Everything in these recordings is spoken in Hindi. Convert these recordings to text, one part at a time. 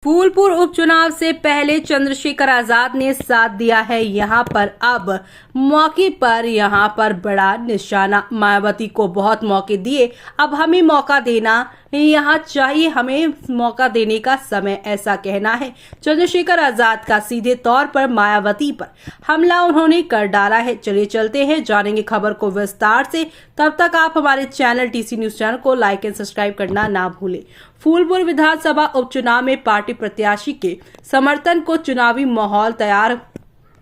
फूलपुर उपचुनाव से पहले चंद्रशेखर आजाद ने साथ दिया है यहां पर अब मौके पर यहां पर बड़ा निशाना। मायावती को बहुत मौके दिए, अब हमें मौका देना यहाँ चाहिए, हमें मौका देने का समय, ऐसा कहना है चंद्रशेखर आजाद का। सीधे तौर पर मायावती पर हमला उन्होंने कर डाला है। चलिए चलते हैं, जानेंगे खबर को विस्तार से। तब तक आप हमारे चैनल टीसी न्यूज चैनल को लाइक एंड सब्सक्राइब करना ना भूलें। फूलपुर विधानसभा उपचुनाव में पार्टी प्रत्याशी के समर्थन को चुनावी माहौल तैयार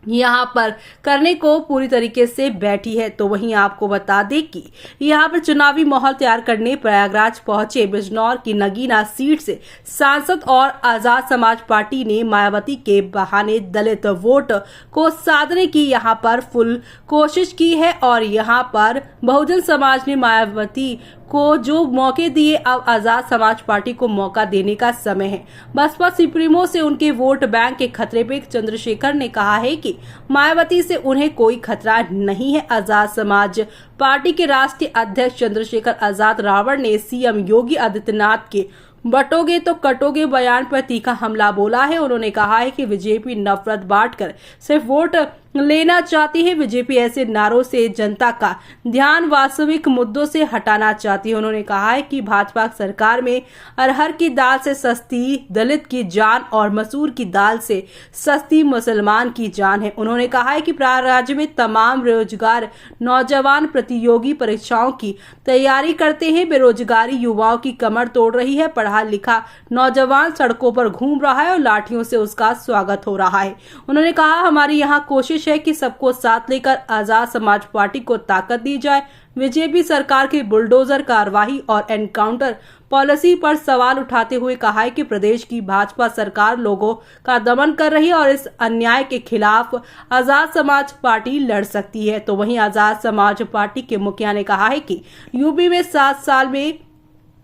यहाँ पर करने को पूरी तरीके से बैठी है। तो वहीं आपको बता दें कि यहाँ पर चुनावी माहौल तैयार करने प्रयागराज पहुंचे बिजनौर की नगीना सीट से सांसद और आजाद समाज पार्टी ने मायावती के बहाने दलित वोट को साधने की यहाँ पर फुल कोशिश की है। और यहाँ पर बहुजन समाज ने मायावती को जो मौके दिए, अब आजाद समाज पार्टी को मौका देने का समय है। बसपा सुप्रीमो से उनके वोट बैंक के खतरे पे चंद्रशेखर ने कहा है कि मायावती से उन्हें कोई खतरा नहीं है। आजाद समाज पार्टी के राष्ट्रीय अध्यक्ष चंद्रशेखर आजाद रावण ने सीएम योगी आदित्यनाथ के बटोगे तो कटोगे बयान पर तीखा हमला बोला है। उन्होंने कहा है कि बीजेपी नफरत बांटकर सिर्फ वोट लेना चाहती है। बीजेपी ऐसे नारों से जनता का ध्यान वास्तविक मुद्दों से हटाना चाहती है। उन्होंने कहा है कि भाजपा सरकार में अरहर की दाल से सस्ती दलित की जान और मसूर की दाल से सस्ती मुसलमान की जान है। उन्होंने कहा है कि राज्य में तमाम बेरोजगार नौजवान प्रतियोगी परीक्षाओं की तैयारी करते हैं। बेरोजगारी युवाओं की कमर तोड़ रही है। पढ़ा लिखा नौजवान सड़कों पर घूम रहा है और लाठियों से उसका स्वागत हो रहा है। उन्होंने कहा, हमारी यहाँ कोशिश है कि सबको साथ लेकर आजाद समाज पार्टी को ताकत दी जाए। बीजेपी सरकार की बुलडोजर कार्यवाही और एनकाउंटर पॉलिसी पर सवाल उठाते हुए कहा है कि प्रदेश की भाजपा सरकार लोगों का दमन कर रही है और इस अन्याय के खिलाफ आजाद समाज पार्टी लड़ सकती है। तो वहीं आजाद समाज पार्टी के मुखिया ने कहा है कि यूपी में 7 साल में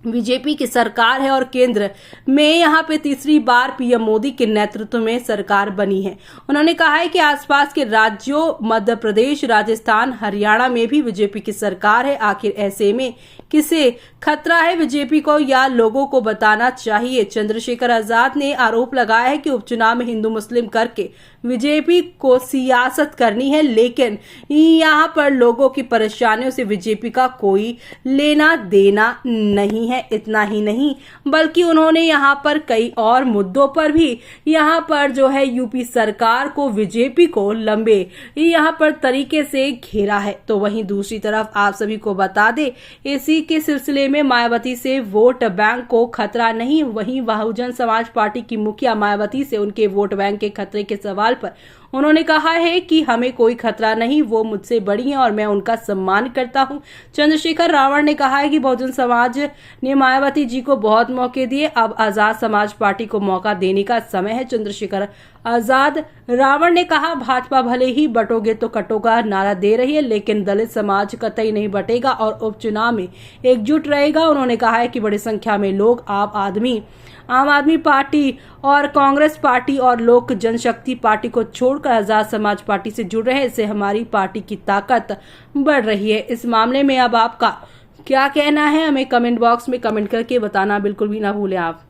बीजेपी की सरकार है और केंद्र में यहाँ पे तीसरी बार पीएम मोदी के नेतृत्व में सरकार बनी है। उन्होंने कहा है कि आसपास के राज्यों मध्य प्रदेश, राजस्थान, हरियाणा में भी बीजेपी की सरकार है। आखिर ऐसे में किसे खतरा है बीजेपी को या लोगों को बताना चाहिए। चंद्रशेखर आजाद ने आरोप लगाया है कि उपचुनाव में हिंदू मुस्लिम करके बीजेपी को सियासत करनी है, लेकिन यहाँ पर लोगों की परेशानियों से बीजेपी का कोई लेना देना नहीं है। इतना ही नहीं बल्कि उन्होंने यहाँ पर कई और मुद्दों पर भी यहाँ पर जो है यूपी सरकार को, बीजेपी को लंबे यहाँ पर तरीके से घेरा है। तो वहीं दूसरी तरफ आप सभी को बता दें, इसी के सिलसिले में मायावती से वोट बैंक को खतरा नहीं। वहीं बहुजन समाज पार्टी की मुखिया मायावती से उनके वोट बैंक के खतरे के सवाल पर उन्होंने कहा है कि हमें कोई खतरा नहीं, वो मुझसे बड़ी हैं और मैं उनका सम्मान करता हूं। चंद्रशेखर रावण ने कहा है कि बहुजन समाज ने मायावती जी को बहुत मौके दिए, अब आजाद समाज पार्टी को मौका देने का समय है। चंद्रशेखर आजाद रावण ने कहा, भाजपा भले ही बटोगे तो कटोगा नारा दे रही है, लेकिन दलित समाज कतई नहीं बटेगा और उपचुनाव में एकजुट रहेगा। उन्होंने कहा है कि बड़ी संख्या में लोग आम आदमी पार्टी और कांग्रेस पार्टी और लोक जनशक्ति पार्टी को छोड़कर आजाद समाज पार्टी से जुड़ रहे हैं। इससे हमारी पार्टी की ताकत बढ़ रही है। इस मामले में अब आपका क्या कहना है, हमें कमेंट बॉक्स में कमेंट करके बताना बिल्कुल भी ना भूलें आप।